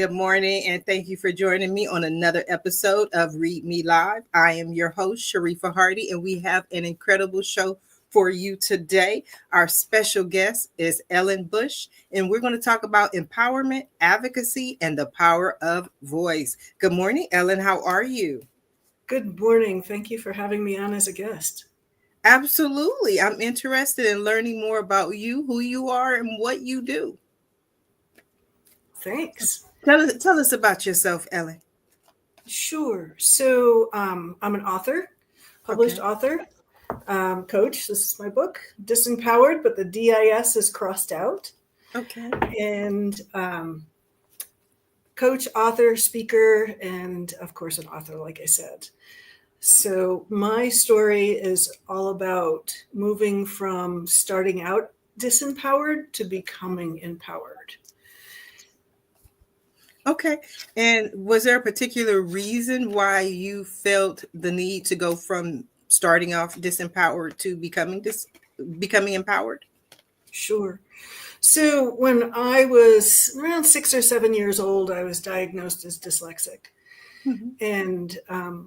Good morning, and thank you for joining me on another episode of Read Me Live. I am your host, Sharifa Hardy, and we have an incredible show for you today. Our special guest is Ellen Busch, and we're going to talk about empowerment, advocacy, and the power of voice. Good morning, Ellen. How are you? Good morning. Thank you for having me on as a guest. Absolutely. I'm interested in learning more about you, who you are, and what you do. Thanks. Tell us about yourself, Ellen. Sure. So I'm an author, published Okay. author, coach. This is my book, Disempowered, but the DIS is crossed out. Okay. And coach, author, speaker, and of course, an author, like I said. So my story is all about moving from starting out disempowered to becoming empowered. Okay. And was there a particular reason why you felt the need to go from starting off disempowered to becoming empowered? Sure. So when I was around 6 or 7 years old, I was diagnosed as dyslexic. Mhm. And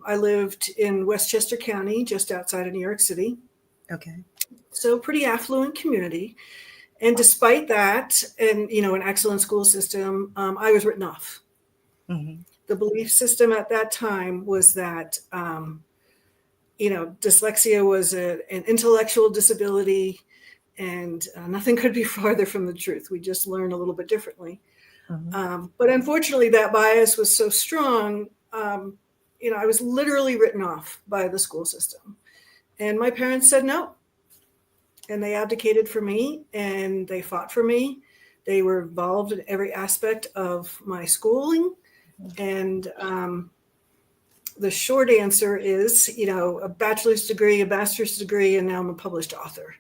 I lived in Westchester County, just outside of New York City. Okay. So pretty affluent community. And despite that, and an excellent school system, I was written off. Mhm. The belief system at that time was that, dyslexia was an intellectual disability, and nothing could be farther from the truth. We just learn a little bit differently. But unfortunately, that bias was so strong. I was literally written off by the school system. And my parents said no. And they abdicated for me, and they fought for me. They were involved in every aspect of my schooling. And the short answer is, a bachelor's degree, a master's degree, and now I'm a published author.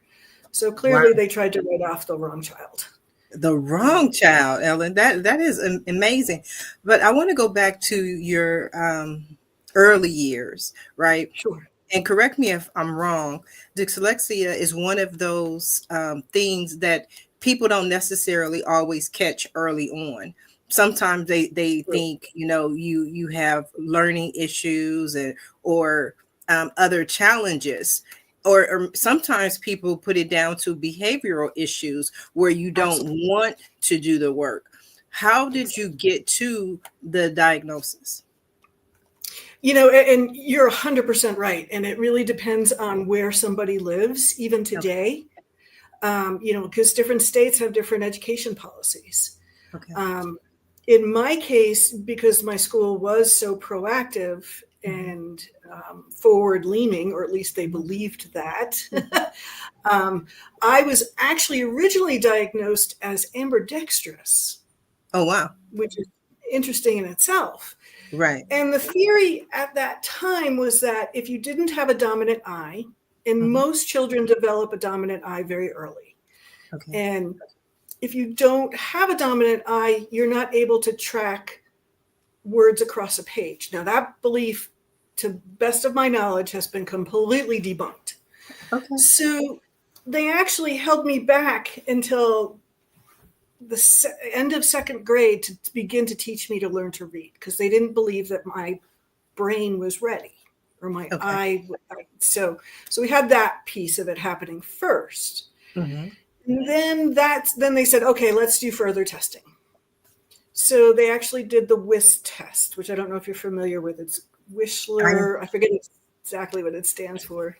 So clearly Wow. they tried to write off the wrong child. The wrong child, Ellen. That is amazing. But I want to go back to your early years, right? Sure. And correct me if I'm wrong. Dyslexia is one of those things that people don't necessarily always catch early on. Sometimes they Right. think you have learning issues or other challenges. Or sometimes people put it down to behavioral issues where you don't Absolutely. want to do the work. How did you get to the diagnosis? And you're 100% right. And it really depends on where somebody lives, even Okay. today, because different states have different education policies. Okay. In my case, because my school was so proactive Mhm. and forward leaning, or at least they believed that, I was actually originally diagnosed as ambidextrous, Oh, wow. which is interesting in itself. Right. And the theory at that time was that if you didn't have a dominant eye, and Mhm. most children develop a dominant eye very early, Okay. and if you don't have a dominant eye, you're not able to track words across a page. Now, that belief, to best of my knowledge, has been completely debunked. Okay. So they actually held me back until the end of second grade to begin to teach me to learn to read, because they didn't believe that my brain was ready, or my Okay. eye. So we had that piece of it happening first. Mhm. And then they said, okay, let's do further testing. So they actually did the WIS test, which I don't know if you're familiar with. It's I Wishler. I forget exactly what it stands for.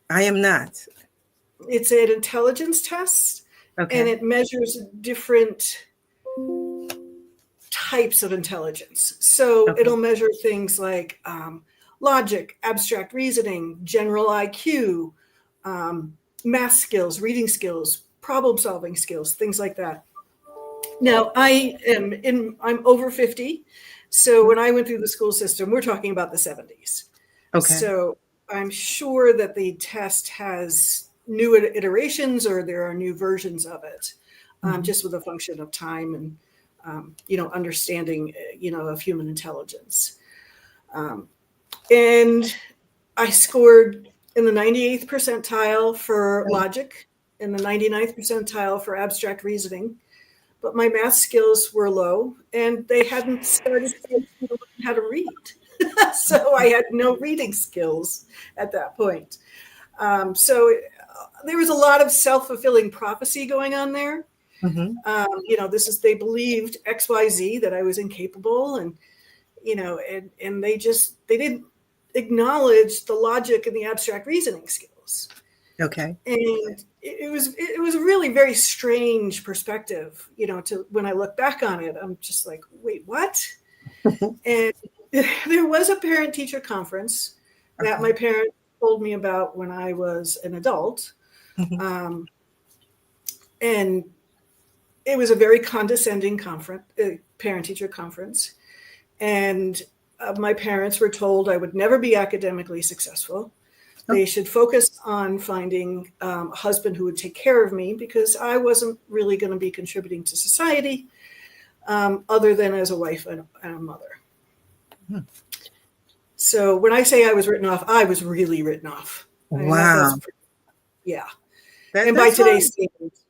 I am not. It's an intelligence test, and Okay. it measures different types of intelligence. So Okay. it'll measure things like logic, abstract reasoning, general IQ, math skills, reading skills, problem solving skills, things like that. Now, I'm over 50. So when I went through the school system, we're talking about the 70s. Okay. So I'm sure that the test has new iterations, or there are new versions of it, Mhm. just with a function of time and, understanding, of human intelligence. And I scored in the 98th percentile for logic, in the 99th percentile for abstract reasoning. but my math skills were low, and they hadn't started to learn how to read. So I had no reading skills at that point. So there was a lot of self-fulfilling prophecy going on there. They believed XYZ, that I was incapable, and they didn't acknowledge the logic and the abstract reasoning skills. Okay. And it was a really very strange perspective, to when I look back on it, I'm just like, wait, what? And there was a parent-teacher conference that my parents told me about when I was an adult. And it was a very condescending parent-teacher conference. And my parents were told I would never be academically successful. They should focus on finding a husband who would take care of me, because I wasn't really going to be contributing to society other than as a wife and a mother. So when I say I was written off, I was really written off. Wow. Yeah. And by today's standards.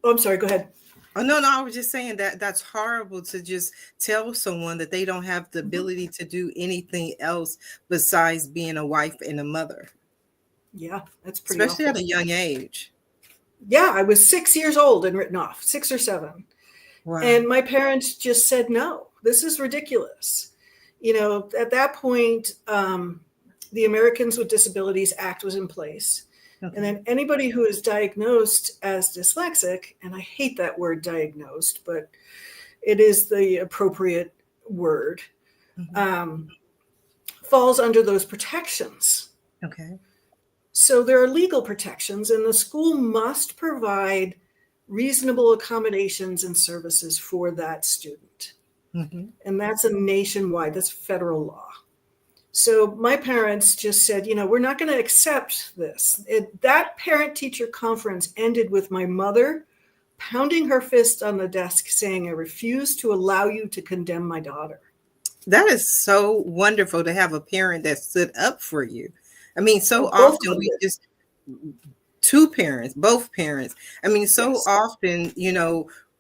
Oh, I'm sorry. Go ahead. Oh, no, I was just saying that's horrible to just tell someone that they don't have the ability to do anything else besides being a wife and a mother. Yeah, that's pretty especially awful. At a young age. Yeah, I was 6 years old and written off, 6 or 7. Wow. And my parents just said, no, this is ridiculous. At that point, the Americans with Disabilities Act was in place. Okay. And then anybody who is diagnosed as dyslexic, and I hate that word diagnosed, but it is the appropriate word, falls under those protections. Okay. So there are legal protections, and the school must provide reasonable accommodations and services for that student. And that's that's federal law. So my parents just said, we're not going to accept this. That parent-teacher conference ended with my mother pounding her fist on the desk saying, I refuse to allow you to condemn my daughter. That is so wonderful to have a parent that stood up for you. I mean, so often we just, both parents. I mean, so often,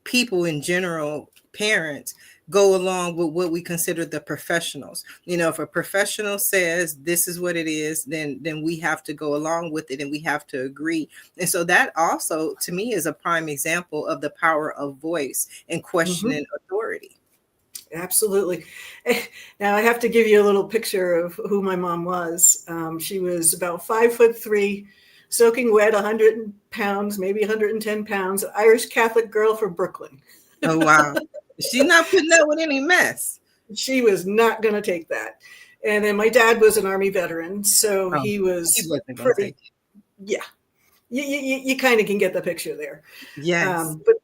people in general, parents, go along with what we consider the professionals. If a professional says this is what it is, then we have to go along with it and we have to agree. And so that also, to me, is a prime example of the power of voice and questioning authority. Absolutely. Now I have to give you a little picture of who my mom was. She was about 5'3", soaking wet, 100 pounds, maybe 110 pounds, Irish Catholic girl from Brooklyn. Oh, wow. She's not putting up with any mess. She was not going to take that. And then my dad was an Army veteran, so he wasn't pretty. Yeah, you kind of can get the picture there. Yes. But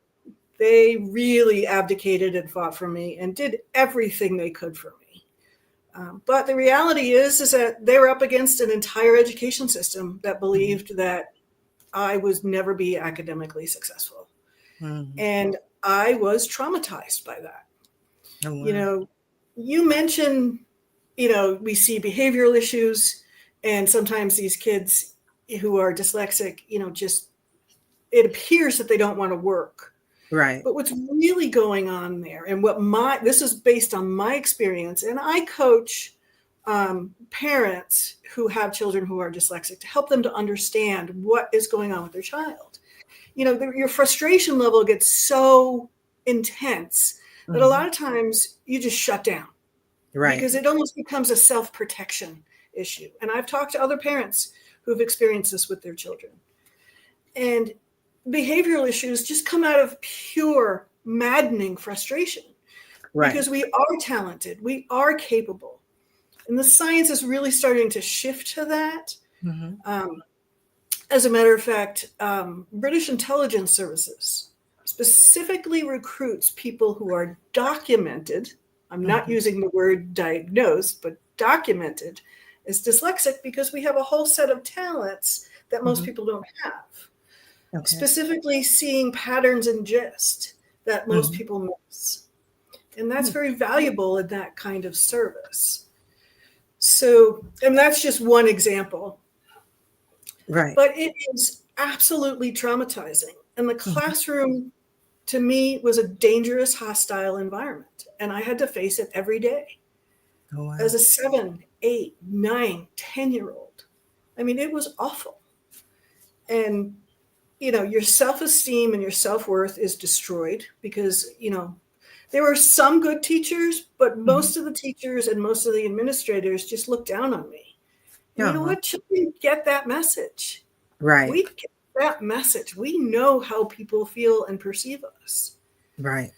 they really abdicated and fought for me and did everything they could for me. But the reality is that they were up against an entire education system that believed that I would never be academically successful. And I was traumatized by that. Oh, wow. You mentioned, we see behavioral issues, and sometimes these kids who are dyslexic, just, it appears that they don't want to work. Right. But what's really going on there, and this is based on my experience, and I coach parents who have children who are dyslexic to help them to understand what is going on with their child. Your frustration level gets so intense that a lot of times you just shut down. Right. Because it almost becomes a self-protection issue. And I've talked to other parents who've experienced this with their children. And behavioral issues just come out of pure, maddening frustration. Right. Because we are talented, we are capable. And the science is really starting to shift to that. As a matter of fact, British intelligence services specifically recruits people who are documented. I'm not using the word diagnosed, but documented as dyslexic, because we have a whole set of talents that most people don't have. Okay. Specifically seeing patterns and gist that most people miss. And that's very valuable in that kind of service. So, and that's just one example. Right. But it is absolutely traumatizing. And the classroom to me was a dangerous, hostile environment. And I had to face it every day Oh, wow. as a 7, 8, 9, 10-year-old. I mean, it was awful. And, your self-esteem and your self-worth is destroyed because, there were some good teachers, but most of the teachers and most of the administrators just looked down on me. And you know what? Children get that message. Right. We get that message. We know how people feel and perceive us. Right.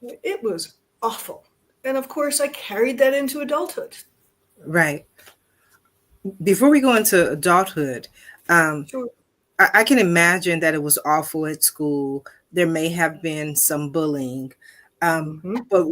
It was awful. And of course, I carried that into adulthood. Right. Before we go into adulthood, Sure. I can imagine that it was awful at school. There may have been some bullying. But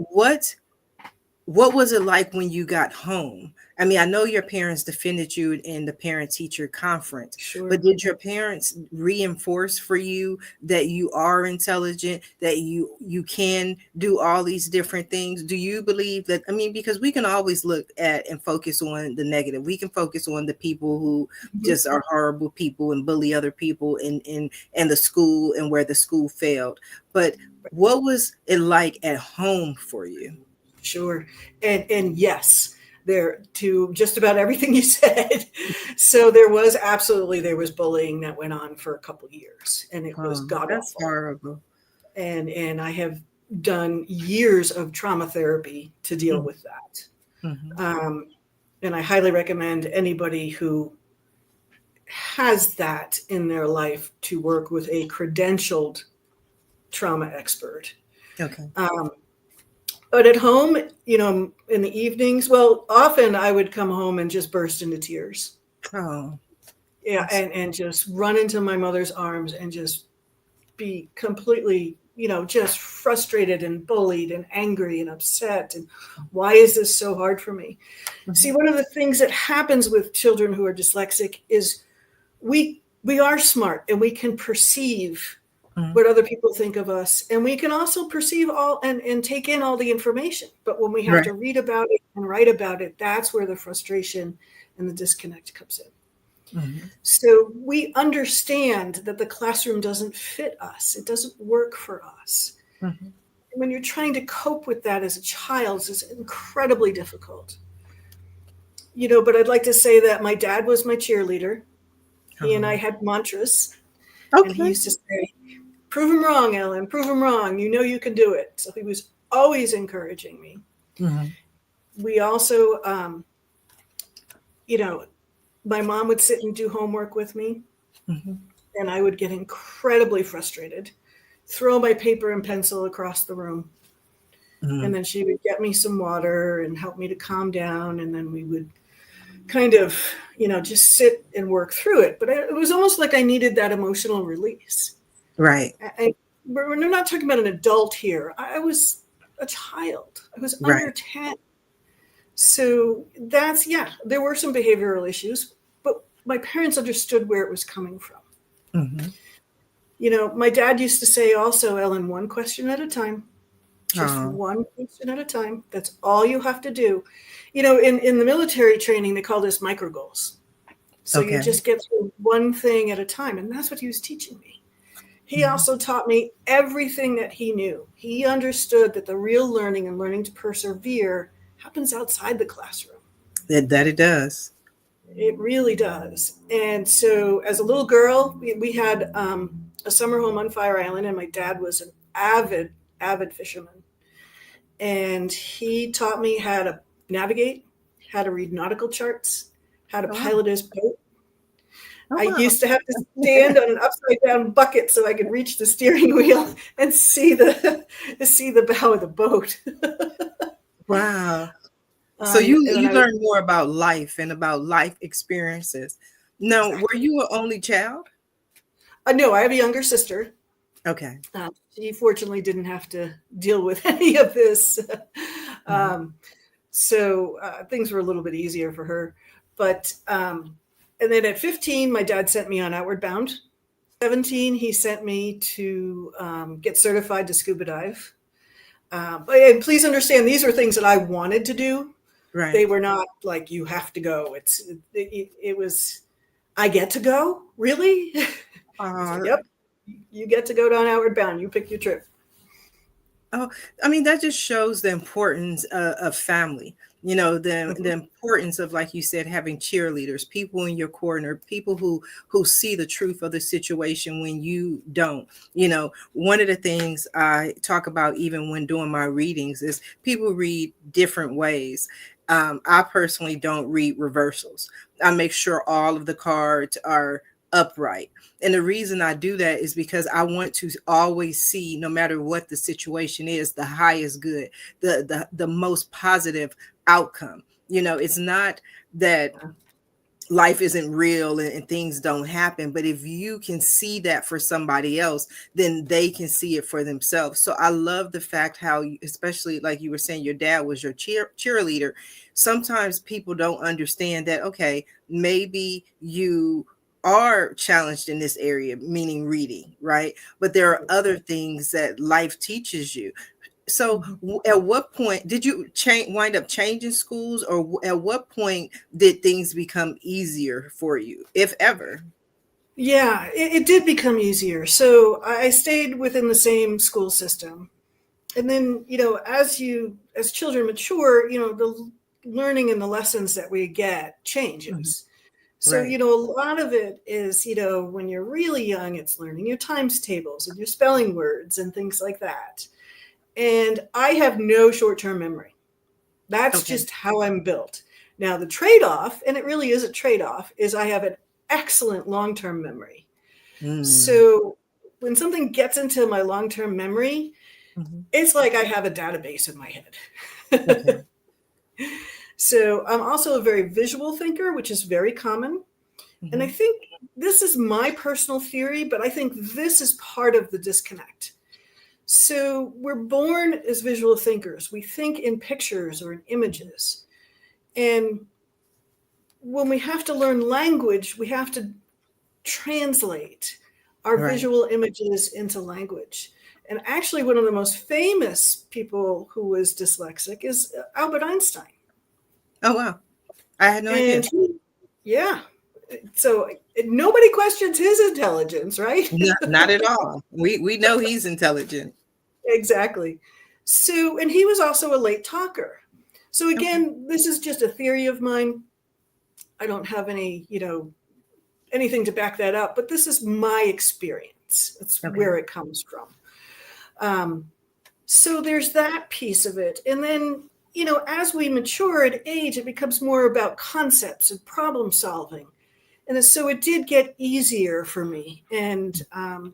what was it like when you got home? I mean, I know your parents defended you in the parent-teacher conference, Sure. but did your parents reinforce for you that you are intelligent, that you can do all these different things? Do you believe that? I mean, because we can always look at and focus on the negative. We can focus on the people who just are horrible people and bully other people in the school and where the school failed. But what was it like at home for you? Sure. And yes, there to just about everything you said. So there was bullying that went on for a couple of years, and it was god That's awful. horrible. And I have done years of trauma therapy to deal with that. And I highly recommend anybody who has that in their life to work with a credentialed trauma expert. Okay. But at home, in the evenings, often I would come home and just burst into tears. Oh. Yeah, and just run into my mother's arms and just be completely, just frustrated and bullied and angry and upset. And why is this so hard for me? See, one of the things that happens with children who are dyslexic is we are smart and we can perceive what other people think of us. And we can also perceive all and take in all the information. But when we have to read about it and write about it, that's where the frustration and the disconnect comes in. So we understand that the classroom doesn't fit us. It doesn't work for us. When you're trying to cope with that as a child, it's incredibly difficult. But I'd like to say that my dad was my cheerleader. He and I had mantras. And he used to say, "Prove him wrong, Ellen, prove him wrong. You can do it." So he was always encouraging me. We also, my mom would sit and do homework with me. And I would get incredibly frustrated, throw my paper and pencil across the room. And then she would get me some water and help me to calm down. And then we would kind of, just sit and work through it. But it was almost like I needed that emotional release. Right. We're not talking about an adult here. I was a child. I was under 10. So there were some behavioral issues, but my parents understood where it was coming from. My dad used to say also, "Ellen, one question at a time. Just one question at a time. That's all you have to do." In the military training, they call this micro goals. So you just get through one thing at a time. And that's what he was teaching me. He also taught me everything that he knew. He understood that the real learning and learning to persevere happens outside the classroom. That it does. It really does. And so as a little girl, we had a summer home on Fire Island, and my dad was an avid fisherman. And he taught me how to navigate, how to read nautical charts, how to pilot his boat. I used to have to stand on an upside down bucket so I could reach the steering wheel and see the bow of the boat. Wow. So you learned more about life and about life experiences. Now, were you an only child? No, I have a younger sister. Okay. She fortunately didn't have to deal with any of this. So things were a little bit easier for her. But and then at 15, my dad sent me on Outward Bound. 17, he sent me to get certified to scuba dive. And please understand, these are things that I wanted to do. Right. They were not like, you have to go. It was, I get to go? Really? So, yep. you get to go down Outward Bound. You pick your trip. Oh, I mean, that just shows the importance of family. The importance of, like you said, having cheerleaders, people in your corner, people who see the truth of the situation when you don't. One of the things I talk about even when doing my readings is people read different ways. I personally don't read reversals. I make sure all of the cards are upright. And the reason I do that is because I want to always see, no matter what the situation is, the highest good, the most positive outcome. It's not that life isn't real and things don't happen, but if you can see that for somebody else, then they can see it for themselves. So I love the fact how especially like you were saying, your dad was your cheerleader. Sometimes people don't understand that, okay, maybe you are challenged in this area, meaning reading, right? But there are other things that life teaches you. So at what point did you wind up changing schools, or at what point did things become easier for you, if ever? Yeah, it did become easier. So I stayed within the same school system. And then, as children mature, the learning and the lessons that we get changes. So, Right. a lot of it is, when you're really young, it's learning your times tables and your spelling words and things like that. And I have no short-term memory. That's Okay. just how I'm built. Now, the trade-off, and it really is a trade-off, is I have an excellent long-term memory. Mm. So when something gets into my long-term memory, it's like I have a database in my Okay. head. So I'm also a very visual thinker, which is very common. And I think this is my personal theory, but I think this is part of the disconnect. So we're born as visual thinkers. We think in pictures or in images. And when we have to learn language, we have to translate our Right. visual images into language. And actually, one of the most famous people who was dyslexic is Albert Einstein. Oh, wow. I had no idea. And yeah, so nobody questions his intelligence, right? Not at all. We know he's intelligent. Exactly. So, and he was also a late talker. So Okay. again, this is just a theory of mine. I don't have any, anything to back that up, but this is my experience. That's Okay. where it comes from. So there's that piece of it. And then, as we mature at age, it becomes more about concepts and problem solving. And so it did get easier for me. And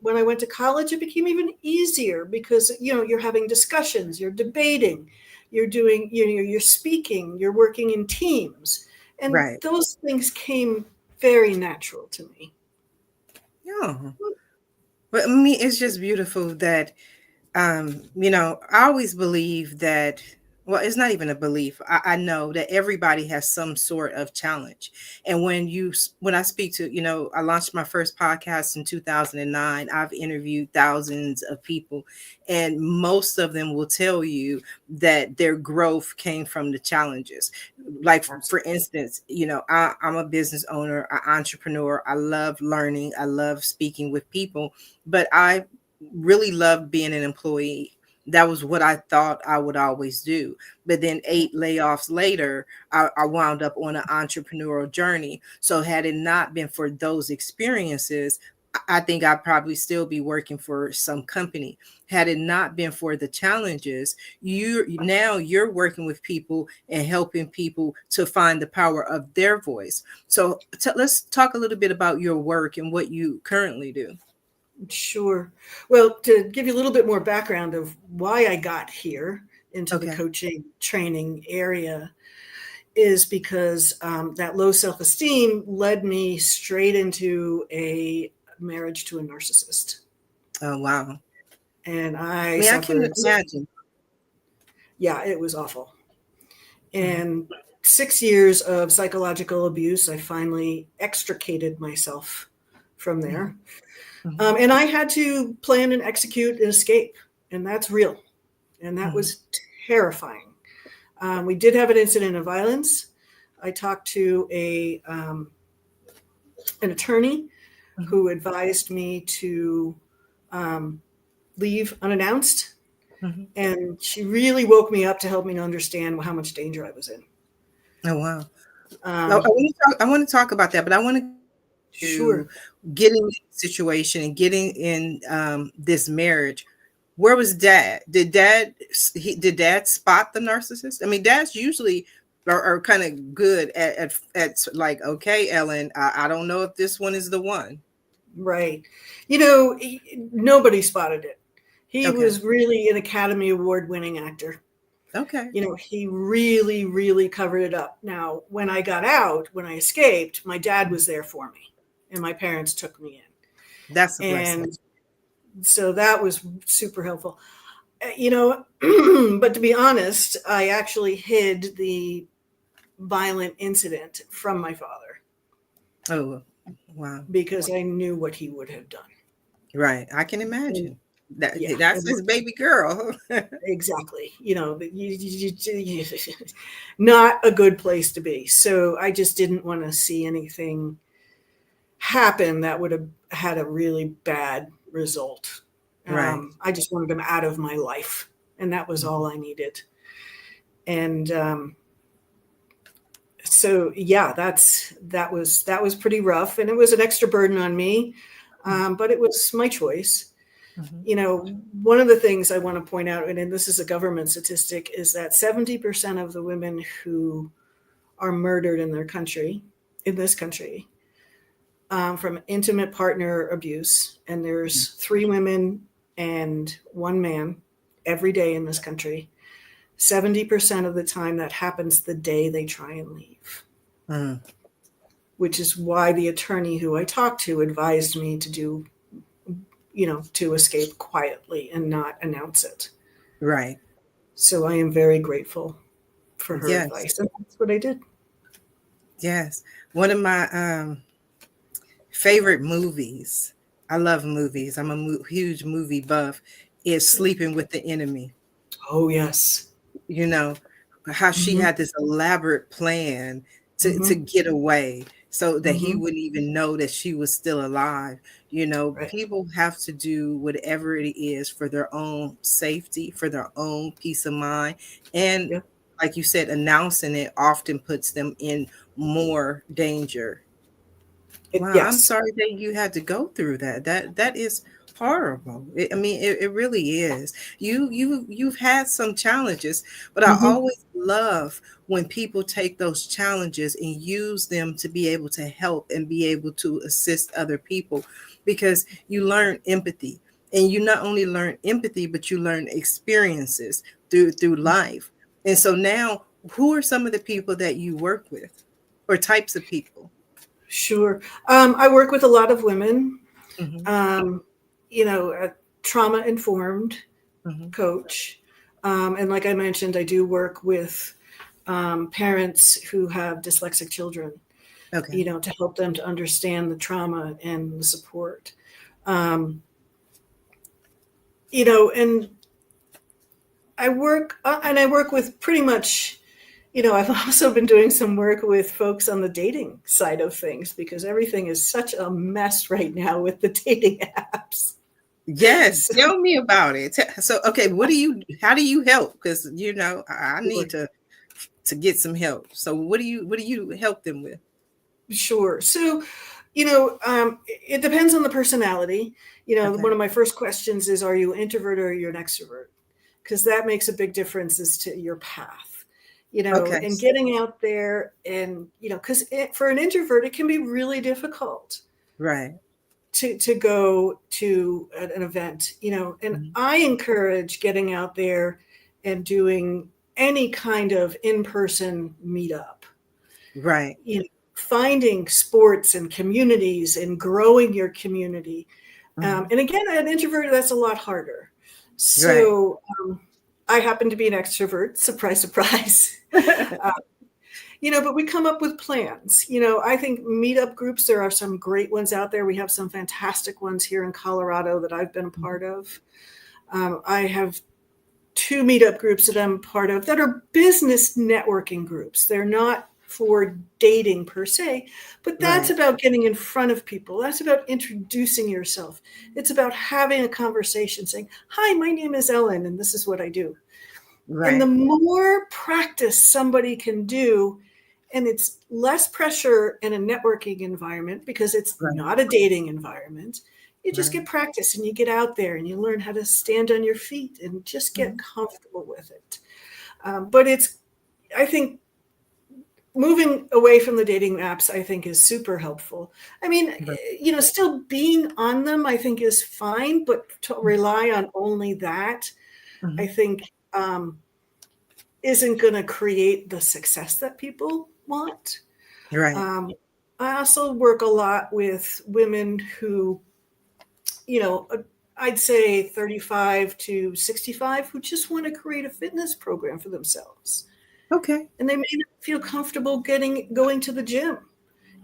when I went to college, it became even easier because, you're having discussions, you're debating, you're doing, you're speaking, you're working in teams. And Right. those things came very natural to me. Yeah. But I mean, it's just beautiful that I always believe that, well, it's not even a belief. I know that everybody has some sort of challenge. And when I speak to, I launched my first podcast in 2009. I've interviewed thousands of people, and most of them will tell you that their growth came from the challenges. Like, for instance, I'm a business owner, an entrepreneur. I love learning. I love speaking with people, but I really loved being an employee. That was what I thought I would always do. But then 8 layoffs later, I wound up on an entrepreneurial journey. So had it not been for those experiences, I think I'd probably still be working for some company. Had it not been for the challenges, you're working with people and helping people to find the power of their voice. So let's talk a little bit about your work and what you currently do. Sure. Well, to give you a little bit more background of why I got here into the Okay. coaching training area is because that low self-esteem led me straight into a marriage to a narcissist. Oh, wow. And I I mean, I can suffered. imagine. Yeah, it was awful. And 6 years of psychological abuse, I finally extricated myself from there. And I had to plan and execute an escape, and that's real. And that was terrifying. We did have an incident of violence. I talked to an attorney who advised me to leave unannounced. Mm-hmm. And she really woke me up to help me to understand how much danger I was in. Oh, wow. Um, I want to talk about that, but I want to sure. get in the situation and getting in this marriage. Where was dad? Did dad spot the narcissist? I mean, dads usually are kind of good at like, okay, Ellen, I don't know if this one is the one. Right. Nobody spotted it. He Okay. was really an Academy Award winning actor. Okay. He really, really covered it up. Now, when I got out, when I escaped, my dad was there for me and my parents took me That's a in. blessing. And so that was super helpful. But to be honest, I actually hid the violent incident from my father Oh, wow. because I knew what he would have done. Right. I can And imagine. yeah, That's his baby girl. exactly. Not a good place to be. So I just didn't want to see anything happen that would have had a really bad result. Right. I just wanted him out of my life, and that was all I needed. And so yeah, that was pretty rough, and it was an extra burden on me, but it was my choice. Mm-hmm. One of the things I want to point out, and this is a government statistic, is that 70% of the women who are murdered in this country, from intimate partner abuse, and there's 3 women and 1 man every day in this country. 70% of the time that happens the day they try and leave. Mm. Which is why the attorney who I talked to advised me to to escape quietly and not announce it. Right. So I am very grateful for her Yes. advice. And that's what I did. Yes. One of my favorite movies, I love movies. I'm a huge movie buff, is Sleeping with the Enemy. Oh, yes. You know, how she Mm-hmm. had this elaborate plan to Mm-hmm. get away so that he Mm-hmm. wouldn't even know that she was still alive. Right. People have to do whatever it is for their own safety, for their own peace of mind. And Yep. like you said, announcing it often puts them in more danger. Wow, I'm Yes. sorry that you had to go through that. That is horrible. I mean, it really is. You've had some challenges, but I Mm-hmm. always love when people take those challenges and use them to be able to help and be able to assist other people, because you learn empathy. And you not only learn empathy, but you learn experiences through life. And so now, who are some of the people that you work with, or types of people? Sure. I work with a lot of women, Hmm. um, a trauma informed Hmm. coach. And like I mentioned, I do work with parents who have dyslexic children, Okay. to help them to understand the trauma and the support. Um, and I work with pretty much, I've also been doing some work with folks on the dating side of things because everything is such a mess right now with the dating apps. Yes, So, tell me about it. So, okay, how do you help? Because I sure. need to get some help. So, what do you help them with? Sure. So, it depends on the personality. Okay. One of my first questions is, are you an introvert or are you an extrovert? Because that makes a big difference as to your path, Okay. and getting out there and, because for an introvert, it can be really difficult Right. to go to an event, and Mhm. I encourage getting out there and doing any kind of in-person meetup, Right. finding sports and communities and growing your community. Mhm. And again, an introvert, that's a lot harder. Right. So I happen to be an extrovert, surprise, surprise. uh, but we come up with plans. I think meetup groups, there are some great ones out there. We have some fantastic ones here in Colorado that I've been a part of. I have 2 meetup groups that I'm part of that are business networking groups. They're not for dating per se, but that's Right. about getting in front of people. That's about introducing yourself. It's about having a conversation saying, hi, my name is Ellen, and this is what I do. And the Right. more practice somebody can do, and it's less pressure in a networking environment because it's Right. not a dating environment. You just Right. get practice and you get out there and you learn how to stand on your feet and just get Mhm. comfortable with it. But I think, moving away from the dating apps, I think is super helpful. I mean, Right. still being on them, I think is fine, but to rely on only that, I Mhm. think, isn't going to create the success that people want. Right. Um, I also work a lot with women who, you know, I'd say 35 to 65, who just want to create a fitness program for themselves. Okay. And they may not feel comfortable going to the gym.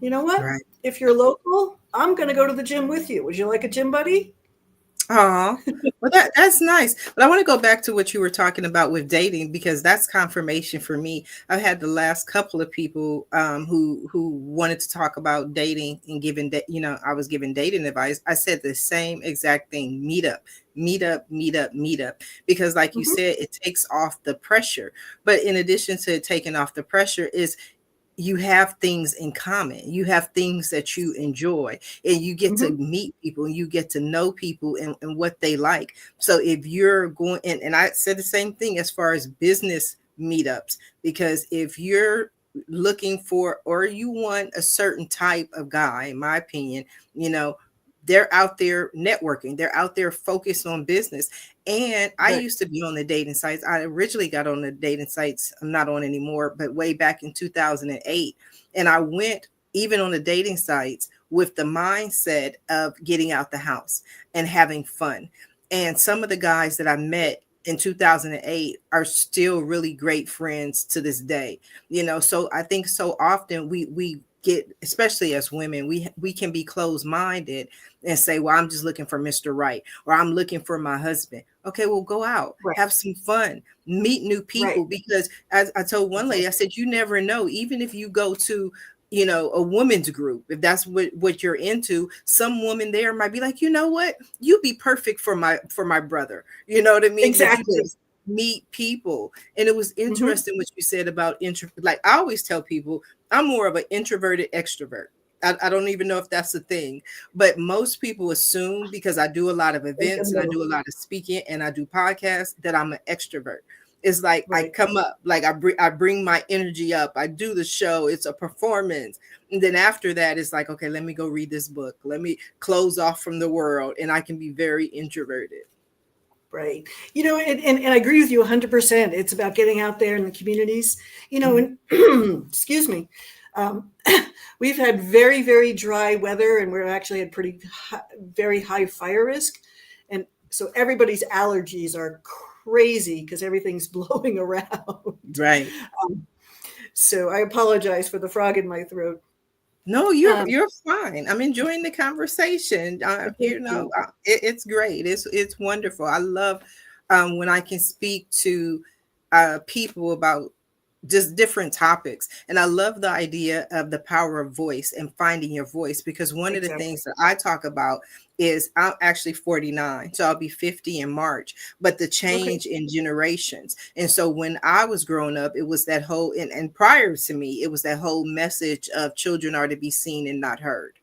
You know what? Right. If you're local, I'm going to go to the gym with you. Would you like a gym buddy? Oh, well, that's nice. But I want to go back to what you were talking about with dating because that's confirmation for me. I've had the last couple of people who wanted to talk about dating and giving I was giving dating advice. I said the same exact thing: meet up, meet up, meet up, meet up. Because, like you Mm-hmm. said, it takes off the pressure. But in addition to it taking off the pressure, is you have things in common. You have things that you enjoy, and you get to Mm-hmm. meet people, and you get to know people and what they like. So if you're going, and I said the same thing as far as business meetups, because if you're looking for or you want a certain type of guy, in my opinion, you know, they're out there networking, they're out there focused on business. And I Right. used to be on the dating sites. I originally got on the dating sites. I'm not on anymore, but way back in 2008. And I went even on the dating sites with the mindset of getting out the house and having fun. And some of the guys that I met in 2008 are still really great friends to this day. So I think so often we get, especially as women, we can be closed minded and say, well, I'm just looking for Mr. Right, or I'm looking for my husband. Okay, well, go out, Right. have some fun, meet new Right. people. Because as I told one lady, I Exactly. said, you never know, even if you go to, a women's group, if that's what you're into, some woman there might be like, you know what, you'd be perfect for my brother. You know what I mean? But you Exactly. just meet people. And it was Mm-hmm. interesting what you said about intro. Like I always tell people, I'm more of an introverted extrovert. I don't even know if that's a thing, but most people assume because I do a lot of Right in events the and I do middle. a lot of speaking and I do podcasts that I'm an extrovert. It's like I Right. come up, like I bring my energy up. I do the show. It's a performance. And then after that, it's like, okay, let me go read this book. Let me close off from the world. And I can be very introverted. Right. And I agree with you 100%. It's about getting out there in the communities, Mhm. and excuse me. Um, we've had very, very dry weather, and we're actually had very high fire risk. And so everybody's allergies are crazy because everything's blowing around. Right. Um, so I apologize for the frog in my throat. No, you're Um, you're fine. I'm enjoying the conversation. Thank you. It's great. It's wonderful. I love when I can speak to people about just different topics. And I love the idea of the power of voice and finding your voice, because one of the Exactly. things that I talk about is I'm actually 49, so I'll be 50 in March, but the Okay. change in generations. And so when I was growing up, it was that whole, and prior to me, it was that whole message of children are to be seen and not heard.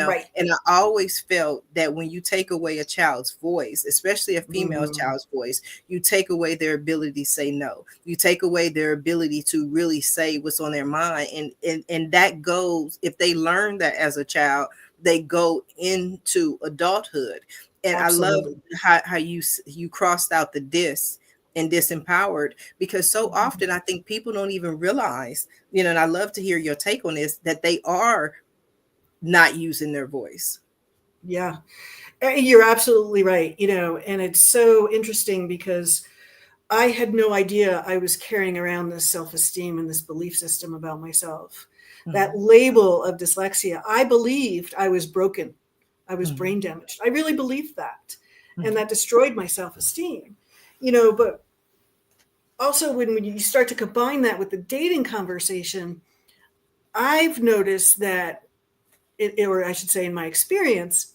Right. And I always felt that when you take away a child's voice, especially a female Mm, child's voice, you take away their ability to say no. You take away their ability to really say what's on their mind. And that goes, if they learn that as a child, they go into adulthood. And I love absolutely. how you crossed out the and disempowered, because so Mhm. often I think people don't even realize, and I love to hear your take on this, that they are not using their voice. Yeah. You're absolutely right. And it's so interesting because I had no idea I was carrying around this self esteem and this belief system about myself. That Mhm, label of dyslexia, I believed I was broken. I was mhm, brain damaged. I really believed that. And mhm, that destroyed my self esteem. But also when you start to combine that with the dating conversation, I've noticed that, or I should say, in my experience,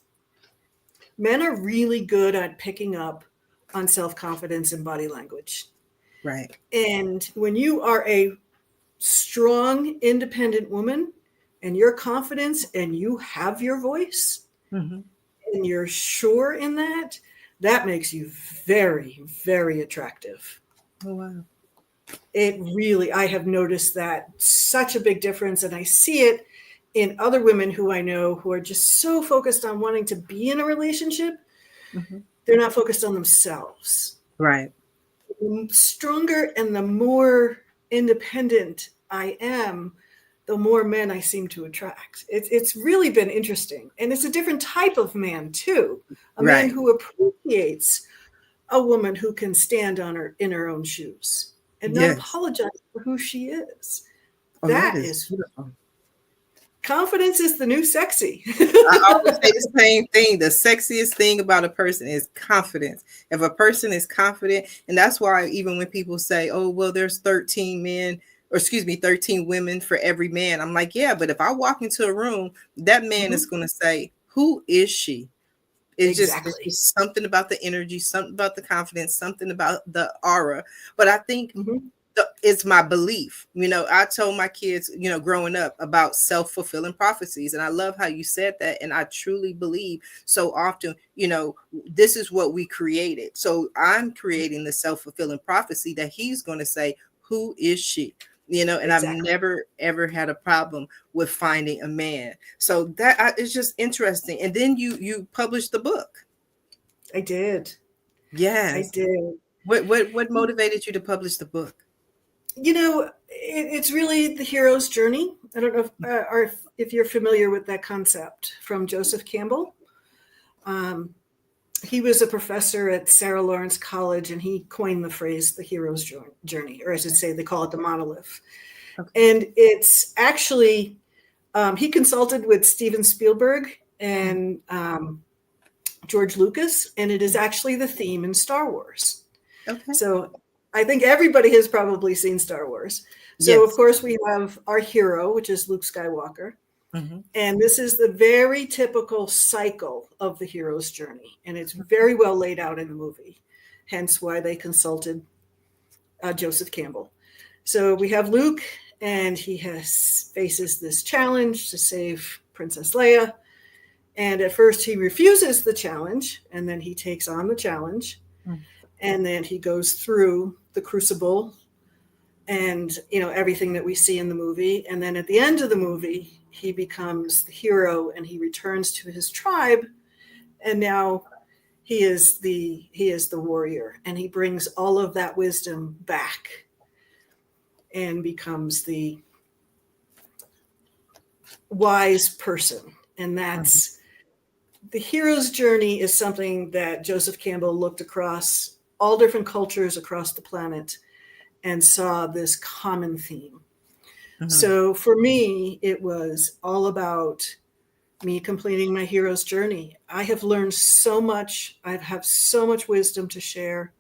men are really good at picking up on self-confidence and body language. Right. And when you are a strong, independent woman and your confidence and you have your voice Mm-hmm. and you're sure in that, that makes you very, very attractive. Oh, wow. It really, I have noticed that such a big difference. And I see it in other women who I know who are just so focused on wanting to be in a relationship, Mm-hmm. they're not focused on themselves. Right. The stronger and the more independent I am, the more men I seem to attract. It's really been interesting. And it's a different type of man, too. A man Right. who appreciates a woman who can stand on her in her own shoes and not Yes. apologize for who she is. Oh, that That is is beautiful. confidence is the new sexy. I always say the same thing. The sexiest thing about a person is confidence. If a person is confident, and that's why even when people say, oh, well, there's 13 men, or excuse me, 13 women for every man, I'm like, yeah, but if I walk into a room, that man is Mhm. going to say, who is she? It's Exactly. just something about the energy, something about the confidence, something about the aura. But I think Mhm. it's my belief. I told my kids, growing up about self-fulfilling prophecies. And I love how you said that. And I truly believe so often, this is what we created. So I'm creating the self-fulfilling prophecy that he's going to say, who is she? And I've Exactly. never, ever had a problem with finding a man. So that is just interesting. And then you published the book. I did. I Yes. did. What motivated you to publish the book? It's really the hero's journey. I don't know if you're familiar with that concept from Joseph Campbell. Um, he was a professor at Sarah Lawrence College, and he coined the phrase the hero's journey, or I should say, they call it the monolith. Okay. And it's actually, he consulted with Steven Spielberg and George Lucas, and it is actually the theme in Star Wars. Okay. So I think everybody has probably seen Star Wars. So, of Yes. course, we have our hero, which is Luke Skywalker. Mm-hmm. And this is the very typical cycle of the hero's journey. And it's very well laid out in the movie, hence why they consulted Joseph Campbell. So we have Luke, and he faces this challenge to save Princess Leia. And at first he refuses the challenge, and then he takes on the challenge. And then he goes through the crucible and everything that we see in the movie. And then at the end of the movie, he becomes the hero and he returns to his tribe. And now he is the warrior, and he brings all of that wisdom back and becomes the wise person. And that's the hero's journey is something that Joseph Campbell looked across all different cultures across the planet and saw this common theme. Mm-hmm. So for me, it was all about me completing my hero's journey. I have learned so much. I have so much wisdom to share.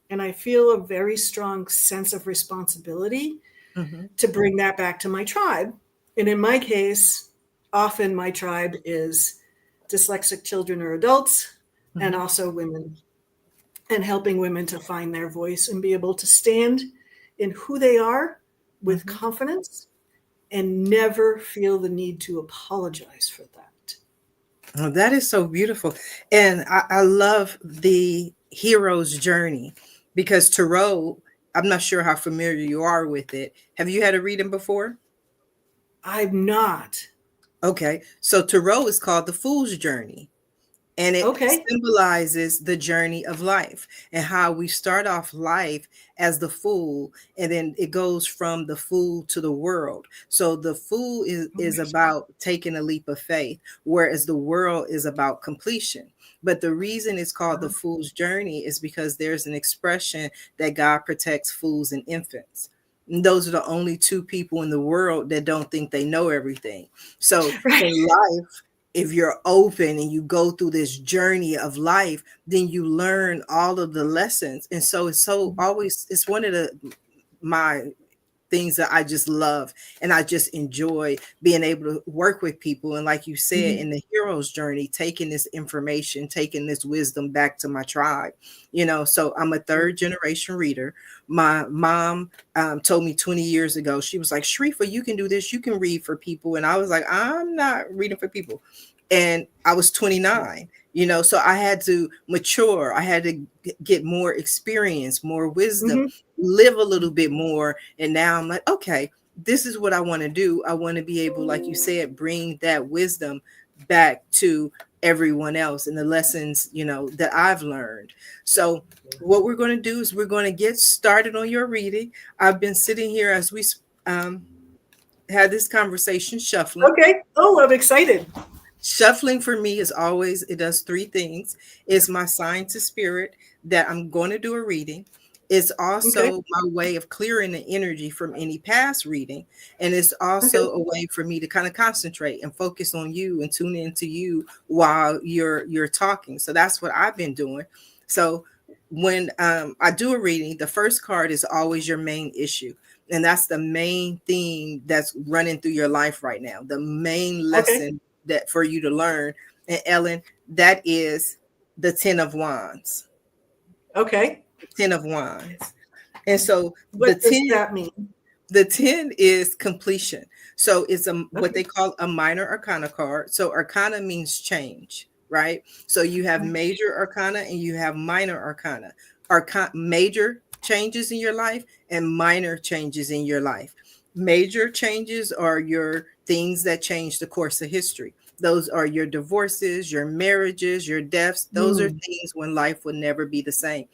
And I feel a very strong sense of responsibility to bring that back to my tribe. And in my case, often my tribe is dyslexic children or adults, and also women, and helping women to find their voice and be able to stand in who they are with confidence and never feel the need to apologize for that. Oh, that is so beautiful. And I love the hero's journey because Tarot, I'm not sure how familiar you are with it. Have you had a reading before? I'm not. Okay. So Tarot is called the Fool's Journey. And it Okay. symbolizes the journey of life and how we start off life as the fool, and then it goes from the fool to the world. So the fool is about taking a leap of faith, whereas the world is about completion. But the reason it's called the fool's journey is because there's an expression that God protects fools and infants. And those are the only two people in the world that don't think they know everything. So Right. in life, if you're open and you go through this journey of life, then you learn all of the lessons. And so it's so always, it's one of my things that I just love, and I just enjoy being able to work with people. And like you said, Mhm. in the hero's journey, taking this information, taking this wisdom back to my tribe, so I'm a third generation reader. My mom told me 20 years ago, she was like, Sharifa, you can do this, you can read for people. And I was like, I'm not reading for people. And I was 29, so I had to mature. I had to get more experience, more wisdom, Mhm. live a little bit more. And now I'm like, okay, this is what I want to do. I want to be able, like you said, bring that wisdom back to everyone else and the lessons, that I've learned. So what we're going to do is we're going to get started on your reading. I've been sitting here as we um, had this conversation shuffling. Okay. Oh, I'm excited. Shuffling for me is always, it does three things. It's my sign to spirit that I'm going to do a reading. It's Okay. also my way of clearing the energy from any past reading. And it's Okay. also a way for me to kind of concentrate and focus on you and tune into you while you're talking. So that's what I've been doing. So when I do a reading, the first card is always your main issue. And that's the main theme that's running through your life right now. The main Okay. lesson that for you to learn. And Ellen, that is the 10 of Wands. Okay. 10 of Wands. And so What does that mean? the 10 is completion. So it's what Okay. they call a minor arcana card. So arcana means change, right? So you have major arcana and you have minor arcana. Major changes in your life and minor changes in your life. Major changes are your things that change the course of history. Those are your divorces, your marriages, your deaths. Those are Mm. things when life will never be the same.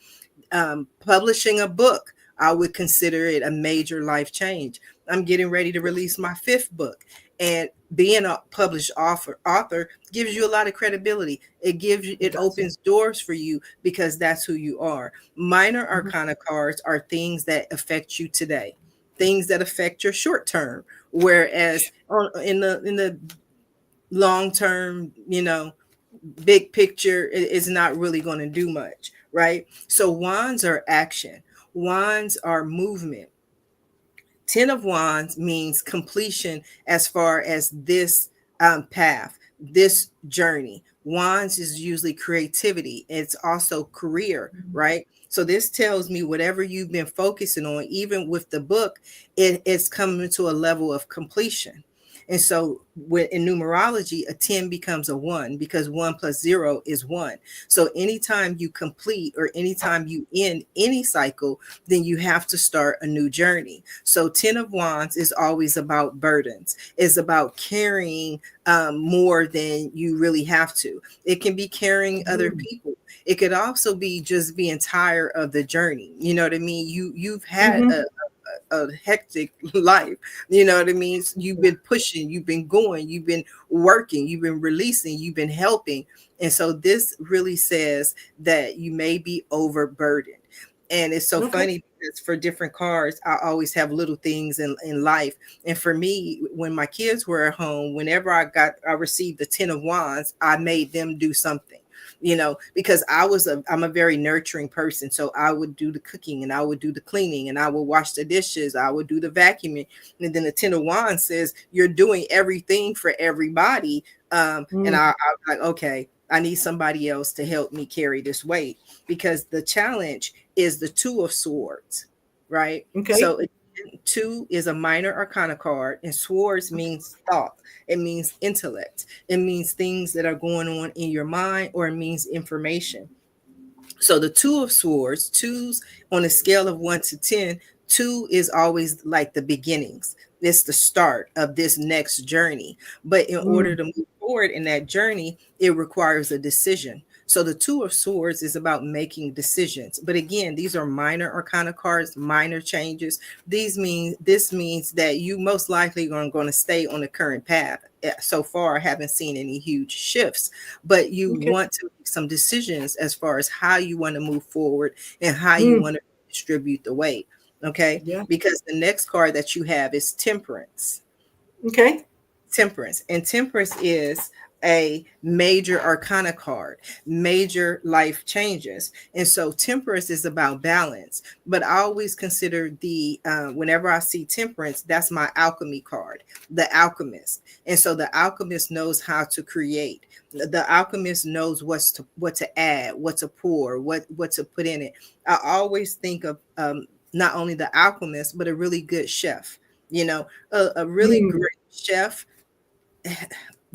Publishing a book, I would consider it a major life change. I'm getting ready to release my fifth book, and being a published author gives you a lot of credibility. It It does. opens doors for you because that's who you are. Minor Mhm. arcana cards are things that affect you today, things that affect your short term, whereas in the long term, big picture is not really going to do much, right? So wands are action, wands are movement. 10 of wands means completion as far as this path, this journey. Wands is usually creativity, it's also career, right? So this tells me whatever you've been focusing on, even with the book, it's coming to a level of completion. And so in numerology, a 10 becomes a 1 because 1 plus 0 is 1. So anytime you complete or anytime you end any cycle, then you have to start a new journey. So 10 of Wands is always about burdens, is about carrying more than you really have to. It can be carrying other Mm. people. It could also be just being tired of the journey. You know what I mean? You've had Mhm. a hectic life. You know what I mean? You've been pushing, you've been going, you've been working, you've been releasing, you've been helping. And so this really says that you may be overburdened. And it's so Okay. funny because for different cards, I always have little things in life. And for me, when my kids were at home, whenever I received the 10 of Wands, I made them do something, because I'm a very nurturing person. So I would do the cooking and I would do the cleaning and I would wash the dishes. I would do the vacuuming. And then the 10 of Wands says, you're doing everything for everybody. And Mm. I was like, okay, I need somebody else to help me carry this weight, because the challenge is the 2 of Swords, right? Okay. So 2 is a minor arcana card, and swords means thought. It means intellect. It means things that are going on in your mind, or it means information. So the 2 of Swords, twos on a scale of 1 to 10, 2 is always like the beginnings. It's the start of this next journey. But in order Mm. to move forward in that journey, it requires a decision. So the 2 of Swords is about making decisions. But again, these are minor arcana cards, minor changes. This means that you most likely are going to stay on the current path. So far, I haven't seen any huge shifts, but you Okay. want to make some decisions as far as how you want to move forward and how you Mm. want to distribute the weight. Okay. Yeah. Because the next card that you have is temperance. Okay. Temperance. And temperance is a major arcana card, major life changes. And so temperance is about balance. But I always consider whenever I see temperance, that's my alchemy card, the alchemist. And so the alchemist knows how to create. The alchemist knows what to add, what to pour, what to put in it. I always think of not only the alchemist, but a really good chef. A really Mm. great chef,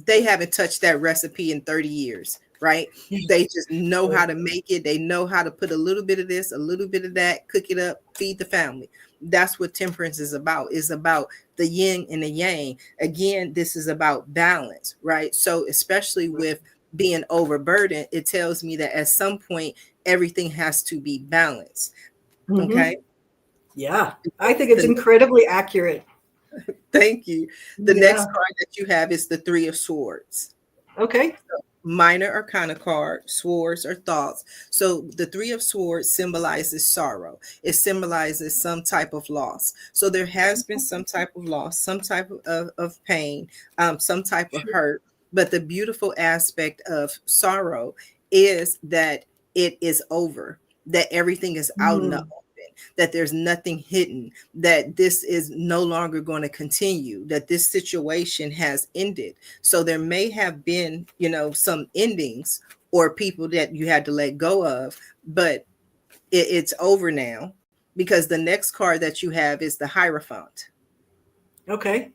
they haven't touched that recipe in 30 years, right? They just know how to make it. They know how to put a little bit of this, a little bit of that, cook it up, feed the family. That's what temperance is about. It's about the yin and the yang. Again, this is about balance, right? So especially with being overburdened, it tells me that at some point everything has to be balanced. Mm-hmm. Okay. Yeah, I think it's incredibly accurate. Thank you. The next Yeah. card that you have is the Three of Swords. Okay. Minor arcana card, swords or thoughts. So the Three of Swords symbolizes sorrow. It symbolizes some type of loss. So there has been some type of loss, some type of pain, some type of hurt. But the beautiful aspect of sorrow is that it is over, that everything is out in the Mm. open, that there's nothing hidden, that this is no longer going to continue, that this situation has ended. So there may have been, some endings or people that you had to let go of, but it's over now, because the next card that you have is the Hierophant. Okay.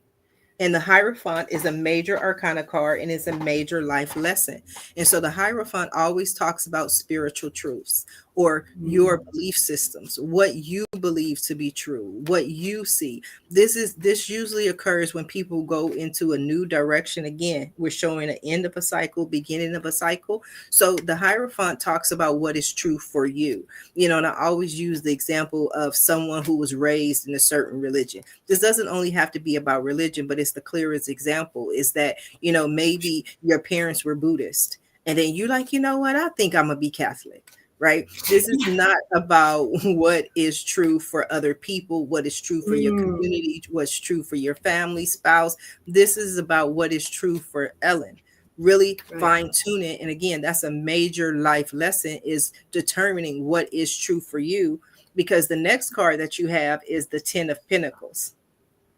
And the Hierophant is a major arcana card and it's a major life lesson. And so the Hierophant always talks about spiritual truths or your Mm. belief systems, what you believe to be true, what you see. This usually occurs when people go into a new direction. Again, we're showing an end of a cycle, beginning of a cycle. So the Hierophant talks about what is true for you. And I always use the example of someone who was raised in a certain religion. This doesn't only have to be about religion, but it's the clearest example is that, maybe your parents were Buddhist and then you're like, you know what, I think I'm gonna be Catholic, right? This is not about what is true for other people, what is true for your Mm. community, what's true for your family, spouse. This is about what is true for Ellen. Really Right. fine tune it. And again, that's a major life lesson, is determining what is true for you, because the next card that you have is the Ten of Pentacles.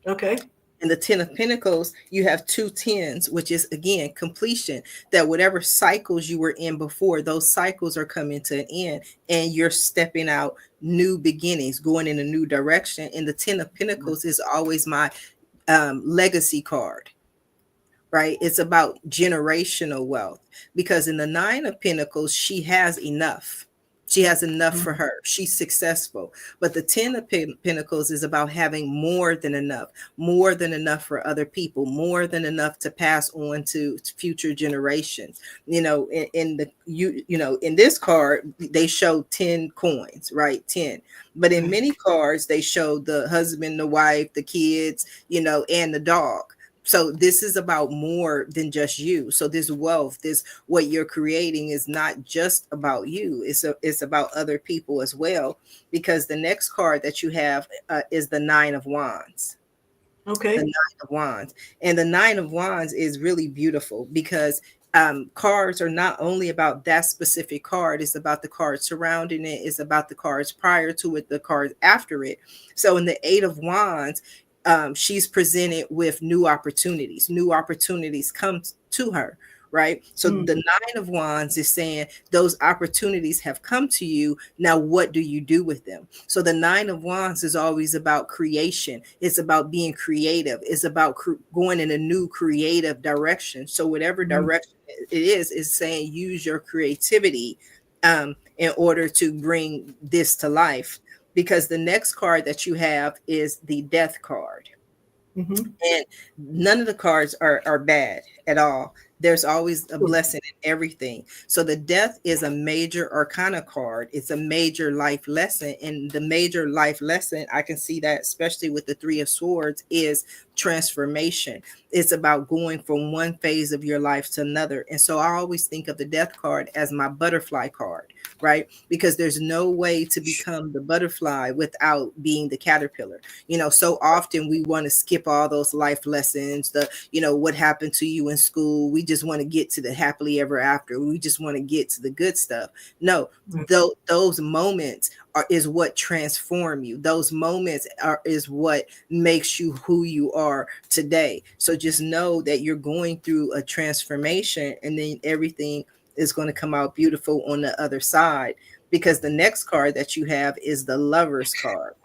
Okay. In the Ten of Pentacles, you have two tens, which is again completion. That whatever cycles you were in before, those cycles are coming to an end, and you're stepping out new beginnings, going in a new direction. And the Ten of Pentacles is always my legacy card, right? It's about generational wealth, because in the Nine of Pentacles, she has enough. She has enough for her. She's successful. But the Ten of Pentacles is about having more than enough for other people, more than enough to pass on to future generations. In this card, they show 10 coins, right? 10. But in many cards, they show the husband, the wife, the kids, and the dog. So this is about more than just you. So this wealth, this what you're creating is not just about you. It's about other people as well. Because the next card that you have is the Nine of Wands. Okay. The Nine of Wands, and the Nine of Wands is really beautiful because cards are not only about that specific card. It's about the cards surrounding it. It's about the cards prior to it, the cards after it. So in the Eight of Wands, she's presented with new opportunities. New opportunities come to her, right? So the Nine of Wands is saying those opportunities have come to you. Now, what do you do with them? So the Nine of Wands is always about creation. It's about being creative. It's about going in a new creative direction. So whatever direction it is saying use your creativity in order to bring this to life. Because the next card that you have is the Death card. Mm-hmm. And none of the cards are bad at all. There's always a blessing in everything. So the Death is a major arcana card. It's a major life lesson. And the major life lesson, I can see that especially with the Three of Swords, is transformation. It's about going from one phase of your life to another. And so I always think of the Death card as my butterfly card, right? Because there's no way to become the butterfly without being the caterpillar. So often we want to skip all those life lessons, what happened to you in school. We just want to get to the happily ever after. We just want to get to the good stuff. No, Right. those moments is what transform you. Those moments is what makes you who you are today. So just know that you're going through a transformation, and then everything is going to come out beautiful on the other side, because the next card that you have is the Lover's card.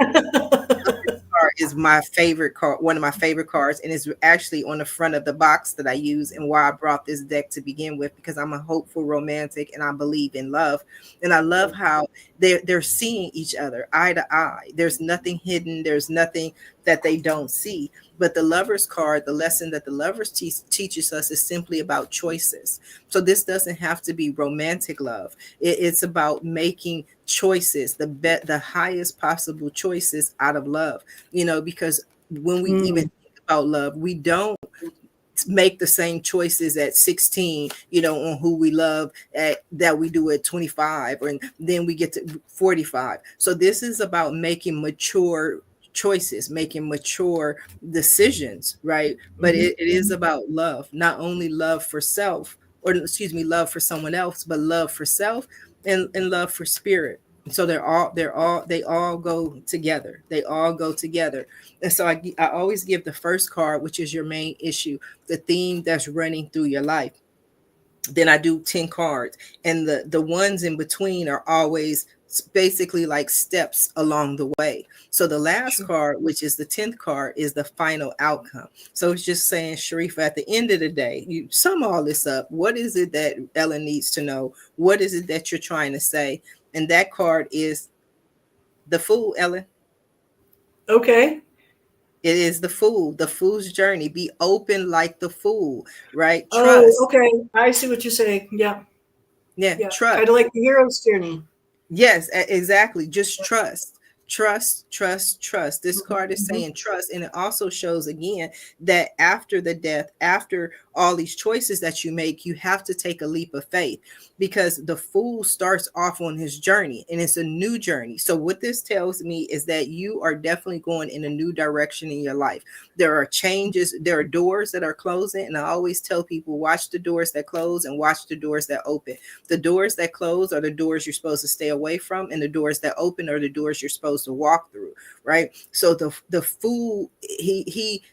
Card is my favorite card, one of my favorite cards, and it's actually on the front of the box that I use, and why I brought this deck to begin with, because I'm a hopeful romantic and I believe in love. And I love how they're seeing each other eye to eye. There's nothing hidden, there's nothing that they don't see. But the Lover's card, the lesson that the Lovers teaches us, is simply about choices. So this doesn't have to be romantic love. It's about making choices, the highest possible choices out of love. Because when we even think about love, we don't make the same choices at 16, on who we love that we do at 25, and then we get to 45. So this is about making mature choices, making mature decisions, right? But it is about love, not only love for self, or excuse me, love for someone else, but love for self and love for spirit. So they all go together. They all go together. And so I always give the first card, which is your main issue, the theme that's running through your life. Then I do 10 cards, and the ones in between are always basically like steps along the way. So the last card, which is the 10th card, is the final outcome. So it's just saying, Sharifa, at the end of the day, you sum all this up. What is it that Ellen needs to know? What is it that you're trying to say? And that card is the Fool, Ellen. Okay. It is the fool's journey. Be open like the fool, right? Trust. Oh, okay. I see what you're saying. Yeah. Trust. Kind of like the hero's journey. Yes, exactly. Just trust. This card is saying trust. And it also shows again that after the death, after all these choices that you make, you have to take a leap of faith, because the fool starts off on his journey, and it's a new journey. So what this tells me is that you are definitely going in a new direction in your life. There are changes, there are doors that are closing. And I always tell people, watch the doors that close and watch the doors that open. The doors that close are the doors you're supposed to stay away from, and the doors that open are the doors you're supposed to walk through, right? So the fool,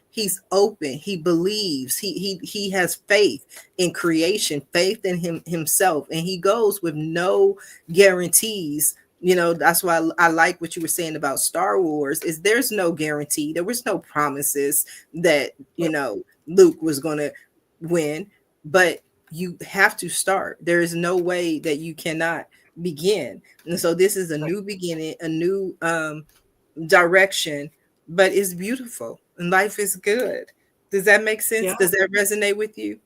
he's open, he believes, he has faith in creation, faith in himself, and he goes with no guarantees. That's why I like what you were saying about Star Wars, is there's no guarantee. There was no promises that Luke was going to win, but you have to start. There is no way that you cannot begin. And so this is a new beginning, a new direction, but it's beautiful and life is good. Does that make sense? Yeah. Does that resonate with you?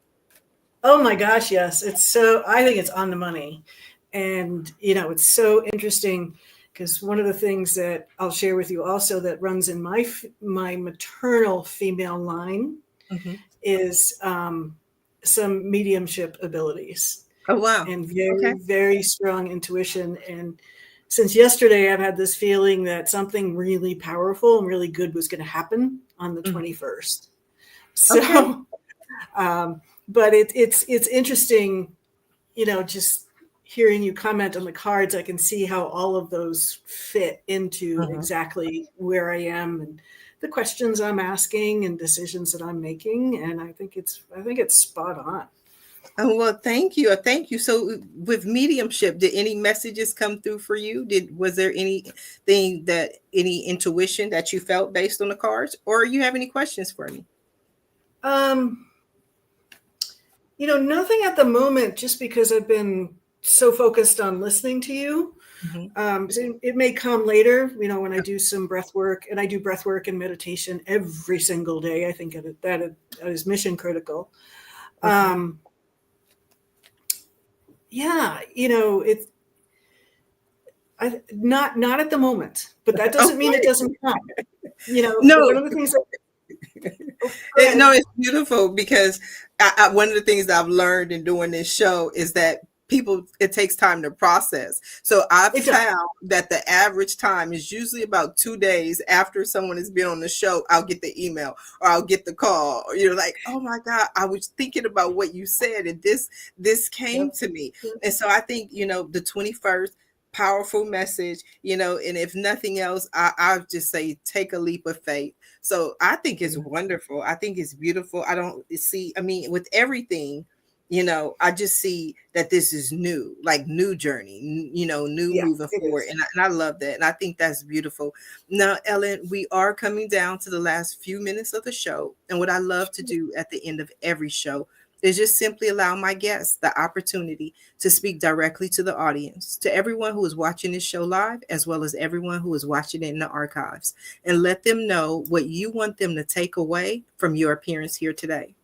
Oh my gosh, yes. I think it's on the money. And, it's so interesting, because one of the things that I'll share with you also that runs in my maternal female line is some mediumship abilities. Oh, wow. And very strong intuition. And since yesterday, I've had this feeling that something really powerful and really good was going to happen on the 21st. So, but it's interesting, just hearing you comment on the cards. I can see how all of those fit into exactly where I am and the questions I'm asking and decisions that I'm making. And I think it's spot on. Oh, well, thank you. So with mediumship, did any messages come through for you? Was there any intuition that you felt based on the cards, or you have any questions for me? Nothing at the moment, just because I've been so focused on listening to you. So it may come later, when I do some breath work, and I do breath work and meditation every single day. I think that is mission critical. It's not at the moment, but that doesn't mean it doesn't come. No. One of the things no, it's beautiful, because one of the things that I've learned in doing this show is that people, it takes time to process. So I've It does. found that the average time is usually about 2 days after someone has been on the show. I'll get the email or I'll get the call, or you're like, oh my God, I was thinking about what you said, and this came Yep. to me. Yep. And so I think, the 21st, powerful message, and if nothing else, I'll just say take a leap of faith. So I think it's wonderful. I think it's beautiful. I don't see, I mean, with everything, I just see that this is new, like new journey, new Yeah, moving it forward. is. And I love that. And I think that's beautiful. Now, Ellen, we are coming down to the last few minutes of the show. And what I love to do at the end of every show is just simply allow my guests the opportunity to speak directly to the audience, to everyone who is watching this show live, as well as everyone who is watching it in the archives, and let them know what you want them to take away from your appearance here today.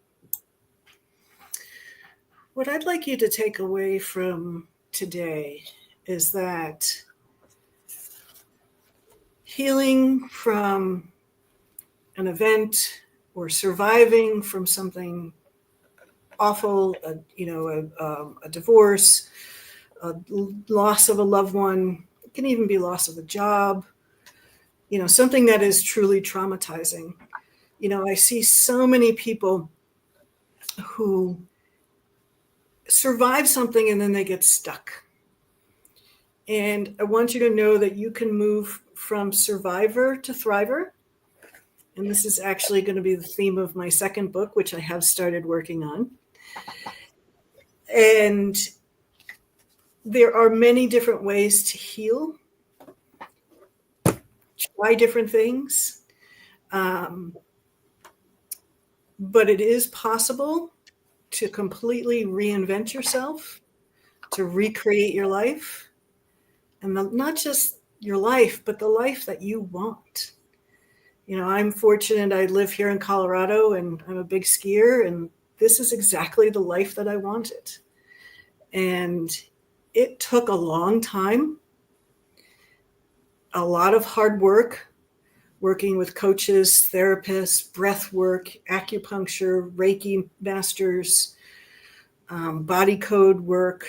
What I'd like you to take away from today is that healing from an event or surviving from something awful, a divorce, a loss of a loved one, it can even be loss of a job, something that is truly traumatizing. I see so many people who survive something and then they get stuck. And I want you to know that you can move from survivor to thriver. And this is actually going to be the theme of my second book, which I have started working on. And there are many different ways to heal. Try different things. But it is possible to completely reinvent yourself, to recreate your life, and not just your life, but the life that you want. I'm fortunate. I live here in Colorado, and I'm a big skier, and this is exactly the life that I wanted. And it took a long time, a lot of hard work, working with coaches, therapists, breath work, acupuncture, Reiki masters, body code work.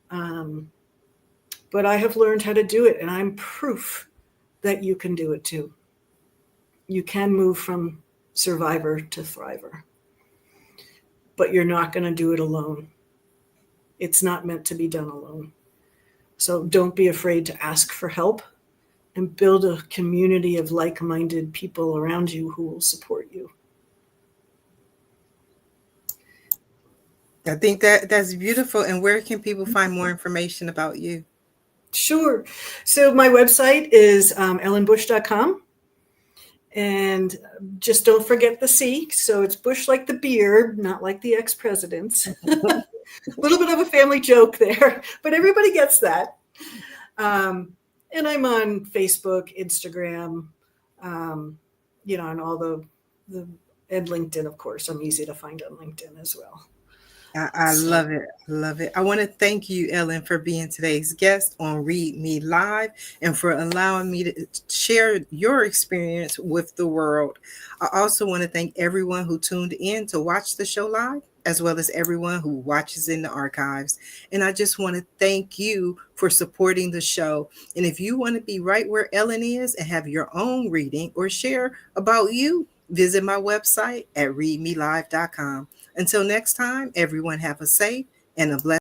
But I have learned how to do it, and I'm proof that you can do it too. You can move from survivor to thriver, but you're not going to do it alone. It's not meant to be done alone. So don't be afraid to ask for help and build a community of like-minded people around you who will support you. I think that's beautiful. And where can people find more information about you? Sure. So my website is ellenbusch.com. And just don't forget the C. So it's Bush like the beer, not like the ex-presidents. A little bit of a family joke there, but everybody gets that. And I'm on Facebook, Instagram, and all the and LinkedIn, of course. I'm easy to find on LinkedIn as well. I love it. I love it. I want to thank you, Ellen, for being today's guest on Read Me Live and for allowing me to share your experience with the world. I also want to thank everyone who tuned in to watch the show live, as well as everyone who watches in the archives. And I just want to thank you for supporting the show. And if you want to be right where Ellen is and have your own reading or share about you, visit my website at readmelive.com. Until next time, everyone have a safe and a blessed